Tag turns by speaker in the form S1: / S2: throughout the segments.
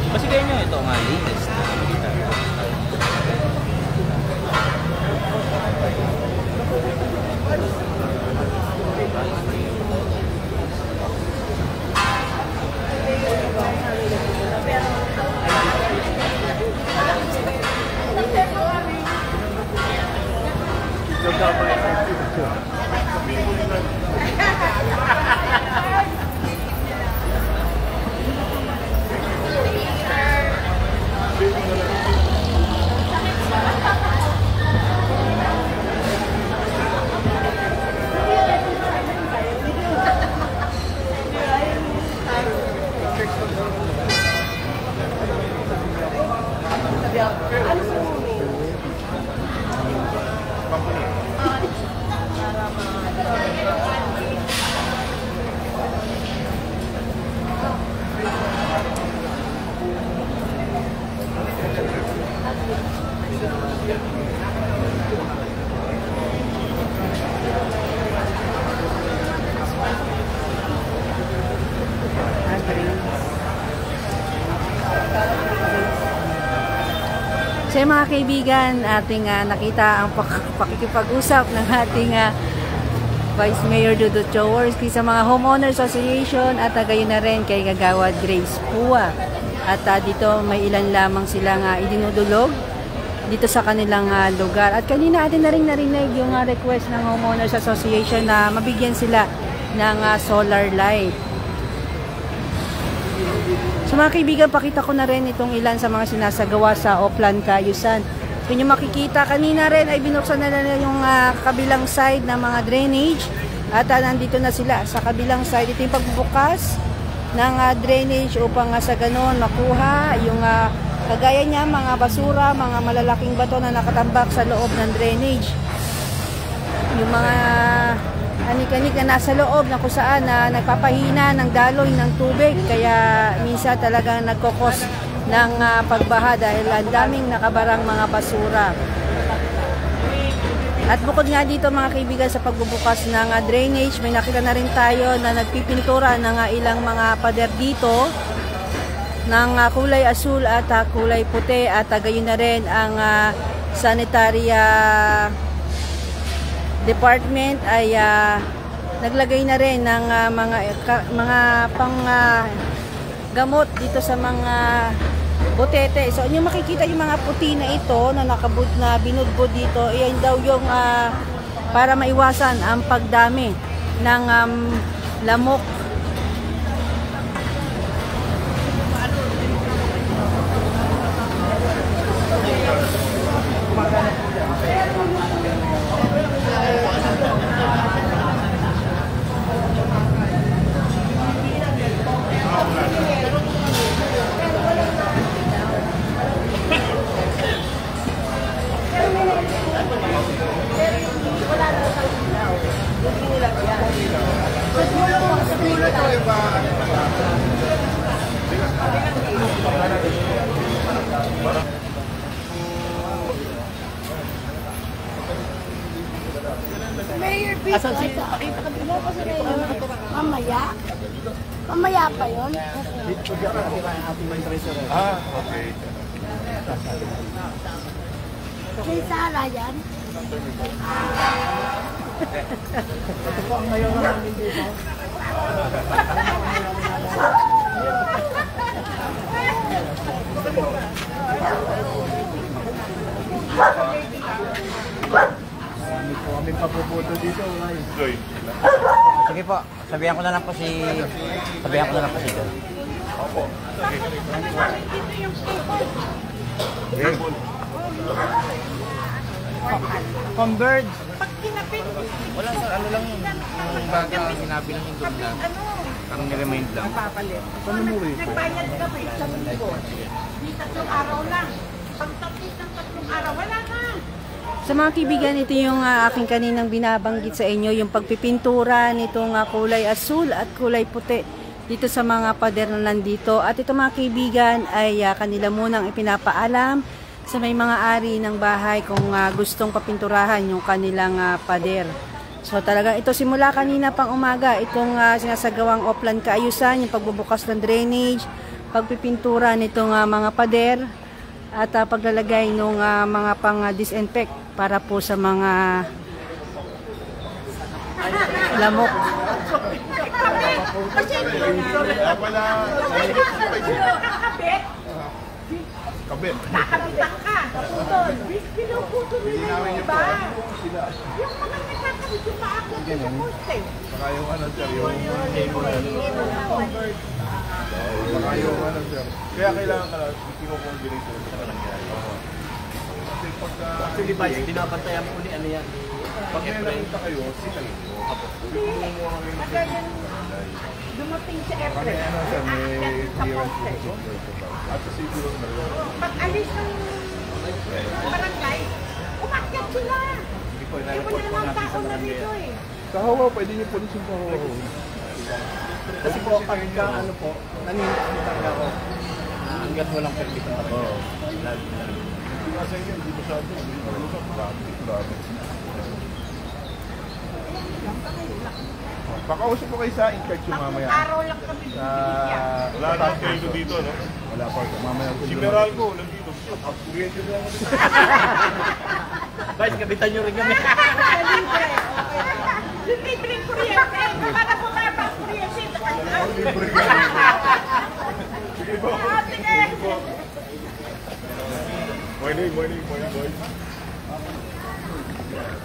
S1: Kasi kaya nyo ito nga latest na nakikita.
S2: So mga kaibigan, ating nakita ang pakikipag-usap ng ating Vice Mayor Dudut Jaworski sa mga Homeowners Association at gayon na rin kay Kagawad Grace Pua. At dito may ilan lamang silang idinudulog dito sa kanilang lugar. At kanina atin na rin narinig yung request ng Homeowners Association na mabigyan sila ng solar light. So mga kaibigan, pakita ko na rin itong ilan sa mga sinasagawa sa Oplan Cayusan. Kung nyo makikita, kanina rin ay binuksan na nila yung kabilang side ng mga drainage. At nandito na sila sa kabilang side. Ito yung pagbubukas ng drainage upang sa ganon makuha yung kagaya niya mga basura, mga malalaking bato na nakatambak sa loob ng drainage. Yung mga anik-anik na nasa loob na kung saan nagpapahina ng daloy ng tubig, kaya minsan talagang nagkokos ng pagbaha dahil ang daming nakabarang mga basura. At bukod nga dito mga kaibigan sa pagbubukas ng drainage, may nakita na rin tayo na nagpipintura ng ilang mga pader dito ng kulay asul at kulay puti, at gayon na rin ang sanitary department ay naglagay na rin ng mga pang gamot dito sa mga botete. So inyo makikita yung mga puti na ito na na binudbud dito, iyan daw yung para maiwasan ang pagdami ng lamok.
S3: Mayor B, mamaya? Mamaya pa yun?
S4: Okay.
S3: Kay Sarah yan?
S4: Ito po ang mayor namin dito. Kami papuputo dito, Joy.
S1: Sige po, sabihan ko na lang po si Joy.
S4: Opo.
S1: Converge.
S5: Wala sir, ano lang yun. Yung baga, sinabi lang yung doon lang. Parang niremind lang.
S4: Saan mo rin?
S6: Nagbayad ka pa isang libo. Di 3 araw lang. Pagtapos ng 3 araw, wala na.
S2: Sa mga kaibigan, ito yung aking kaninang binabanggit sa inyo, yung pagpipintura nitong kulay asul at kulay puti dito sa mga pader na nandito. At ito mga kaibigan ay kanila munang ipinapaalam sa may mga ari ng bahay kung gustong papinturahan yung kanilang pader. So talagang ito simula kanina pang umaga, itong sinasagawang offline kaayusan, yung pagbubukas ng drainage, pagpipintura nitong mga pader, at paglalagay ng mga pang-disinfect para po sa mga lamok.
S4: Kabit.
S6: Nakakabit ka. Kaputol. Pinuputo nila yung iba. Yung mga nakakabit yung maakot sa poste.
S4: Baka yung ano sir, yung baka yung ano sir. Kaya kailangan ka lang, i-congrate sa barangay. Kasi pagka...
S5: Kasi di ba, binabantayan mo ulit ano yan.
S4: Pag may nakita kayo, sikalin mo. Kumuha kayo ng
S6: Kaya dumating sa
S4: Kami
S6: April.
S4: ano sir, may
S6: Sa poste.
S4: at sa siguro na rin.
S6: Pag alis ng barangay, umakyat sila.
S5: Hindi po,
S6: Hindi mo
S5: na-report po
S6: naman
S5: natin sa
S6: tao na
S5: barangay.
S6: dito eh.
S4: Kahawa, pwede niyo police yung kahawa.
S5: Kasi po, pagka ano po, nanginit talaga ako. Hanggat walang permit ng barangay.
S4: Kasi yun, hindi masyado. Grabe. Pakausap po kayo sa in-charge yung mamaya.
S6: Araw lang kami bibigyan.
S4: Wala na kayo dito, no? Wala pa. Mamaya. Si Meralco, nandito. Kuryente lang ako dito.
S5: Guys, kabitan nyo rin kami.
S6: Yung libreng kuryente, para bumaba ang kuryente.
S4: Libre ka. Sige po. Sige po. Morning boys.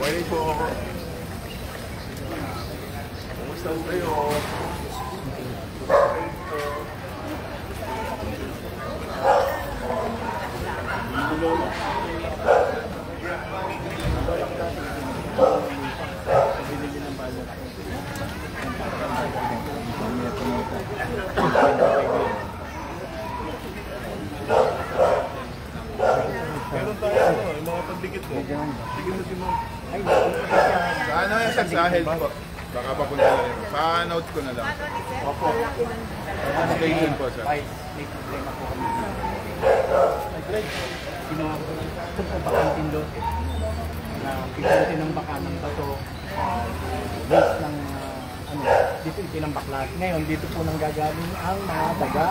S4: Morning po ako. Kumusta po kayo? Meron tayo yung mga pandikit mo. Sige mo si Ma'am. Sa ano yung sa health po? Baka papunta na rin. Pa-note ko na lang. Opo. Station po, sir.
S5: Ay, may problema po kami. Ginawa ko lang. Ito po bakanting lote. Na pinutin ng baka ng bato. Base ng dito itinambak lahat. Ngayon, dito po nang gagaling ang mga daga.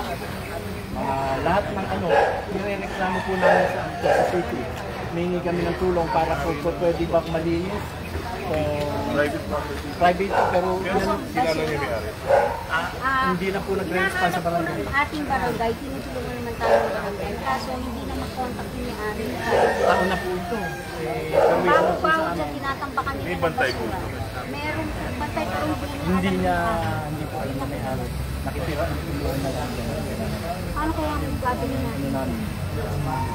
S5: Mga lahat ng nirereklamo po namin sa city. May kami ng tulong para po pwede ba malinis.
S4: Private property.
S5: Private pero
S4: Kilala niyo may-ari.
S5: hindi na po nagre-respond sa barangay.
S7: Ating barangay, tinutulungan naman tayo ng barangay. Kaso hindi na mag-contact yung may-ari.
S5: Taon na po ito. Permission na
S7: Bago
S5: po
S7: pa
S5: sa
S7: ako
S5: amin.
S7: dyan, tinatambakan nila
S4: May
S7: ng
S4: bantay
S7: basura.
S4: po.
S7: Meron bantay pero
S5: Hindi po alam na may-ari. Nakitira ang tulungan na lang.
S7: Ano kaya ang gagawin natin?
S5: Ano namin.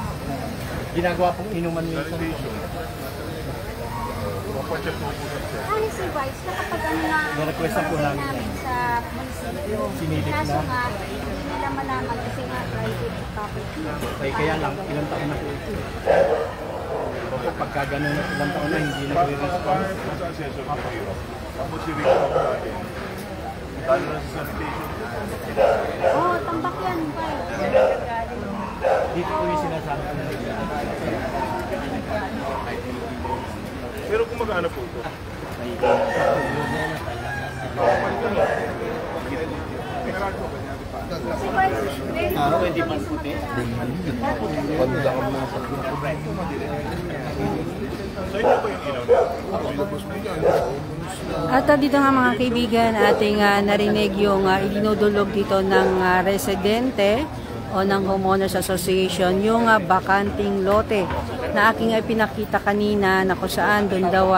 S5: Ginagawa pong inuman minsan.
S4: Sanitation. Papacheck po po sir.
S7: Honestly, Vice, nakapag ano na
S5: Na-request na po namin
S7: namin sa munisipyo.
S5: Sinilip na.
S7: Kaso nga, hindi nila malaman kasi nga private property.
S5: Ay, kaya lang, ilang taon na po ito. Opo, pagka ganun, ilang taon na hindi nagre-respond.
S4: Paano po sa assessor po kayo? Tapos si Rico po natin. Lalo na sa sanitation.
S7: Oo, tambak yan, Vice.
S5: Dito po yung sinasabi ko na
S4: Pero kung magkano po ito?
S7: Kasi Vice, very
S5: pwede man puti.
S4: So ito po yung ilaw na.
S2: At dito nga mga kaibigan, ating narinig yung idinudulog dito ng residente o ng Homeowners Association, yung bakanting lote na aking pinakita kanina na kung saan doon daw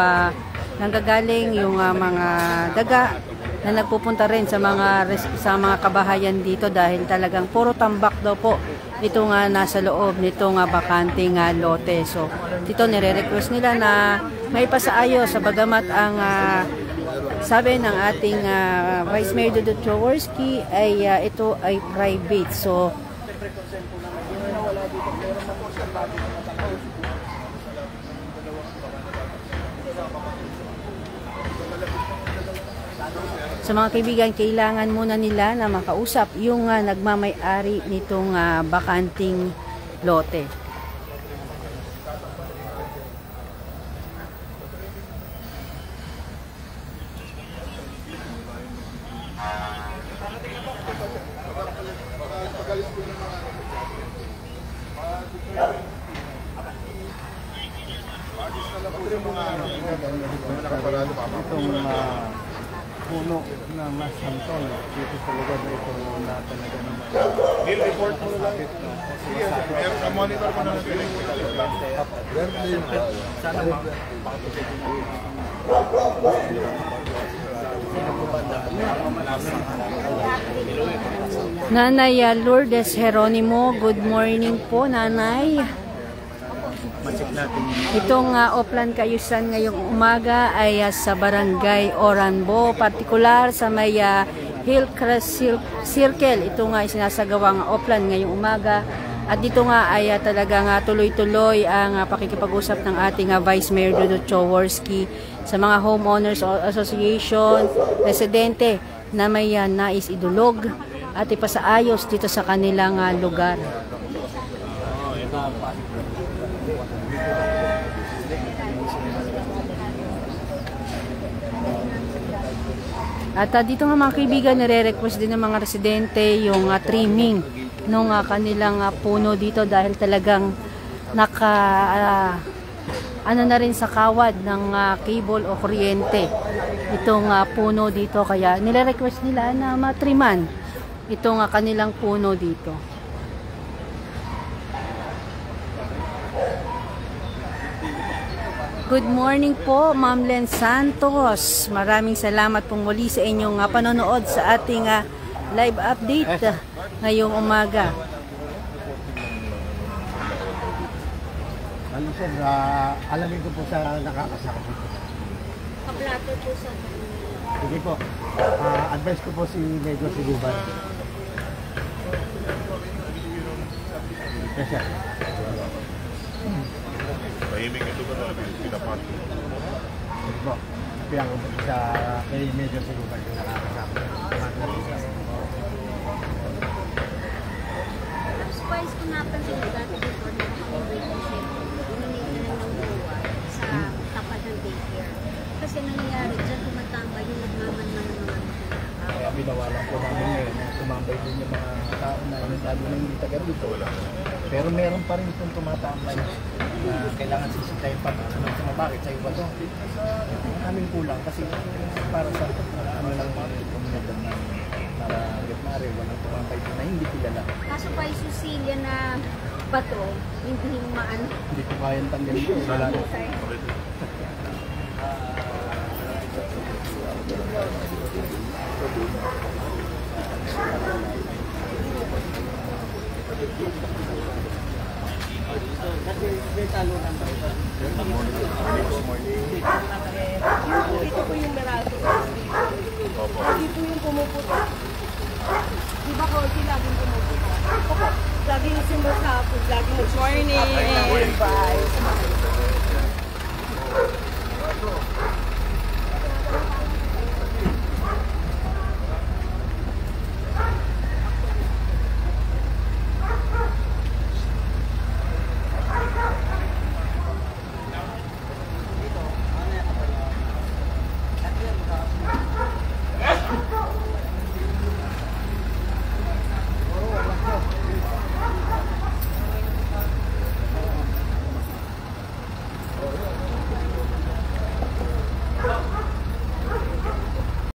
S2: nanggagaling yung mga daga na nagpupunta rin sa mga kabahayan dito dahil talagang puro tambak daw po ito nga nasa loob nito nga bakanting lote. So dito nire-request nila na may pasaayos sa bagamat ang sabi ng ating Vice Mayor Dudut Jaworski ay ito ay private. So Sa mga kaibigan, kailangan muna nila na makausap yung nagmamay-ari nitong bakanting lote.
S5: Itong puno na mas santol dito sa lugar na ito na talaga naman.
S4: Bill, report mo na lang. Sige, meron monitor ko na lang.
S5: Sana
S2: Nanay Lourdes Jeronimo, good morning po, Nanay. Itong Oplan Cayusan ngayong umaga ay sa Barangay Oranbo, partikular sa may Hillcrest Circle. Ito nga ay sinasagawang Oplan ngayong umaga. At dito nga ay talagang tuloy-tuloy ang pakikipag-usap ng ating Vice Mayor Dudut Choworski sa mga Homeowners Association, residente na may nais idulog at ipasaayos dito sa kanilang lugar. At dito nga mga kaibigan, nire-request din ng mga residente yung trimming ng kanilang puno dito dahil talagang ano na rin sa kawad ng cable o kuryente itong puno dito, kaya nire-request nila na matriman itong kanilang puno dito. Good morning po, Ma'am Len Santos. Maraming salamat pong muli sa inyong panonood sa ating live update ngayong umaga.
S5: Ano sir, alamin ko po sa nakakasama.
S7: Kaplato po sa
S5: Sige po, advice ko po si Medyo Siguban. Yes sir.
S4: Tahimik ito ba talaga pinapat?
S5: Sige po, piyang sa kay Medyo Siguban yung nakakasama.
S7: Spice ko napansin na dati before na relationship, uminigil na nauwa sa tapat ng daycare. Kasi nangyayari dyan, tumatambay yung nagmamanman ng mga
S5: Kaya binawalan po namin ngayon na tumambay din yung mga tao na sabi na hindi taga dito. Pero meron pa rin itong tumatambay na kailangan sisitayin pa para naman sa bakit sa iba to. Aming kulang kasi para sa ano lang yung komunidad na para gitmari, walang tumambay na hindi kilala.
S7: Kaso pa yung Susilia na bato, hindi maano.
S5: Hindi ko kayang tanggalin ito. Wala na.
S6: Ito po yung Meralco. Lagi po yung pumuputa. Di ba ko, laging pumuputa? Opo. Laging simba sa hapon. Laging good morning. Bye.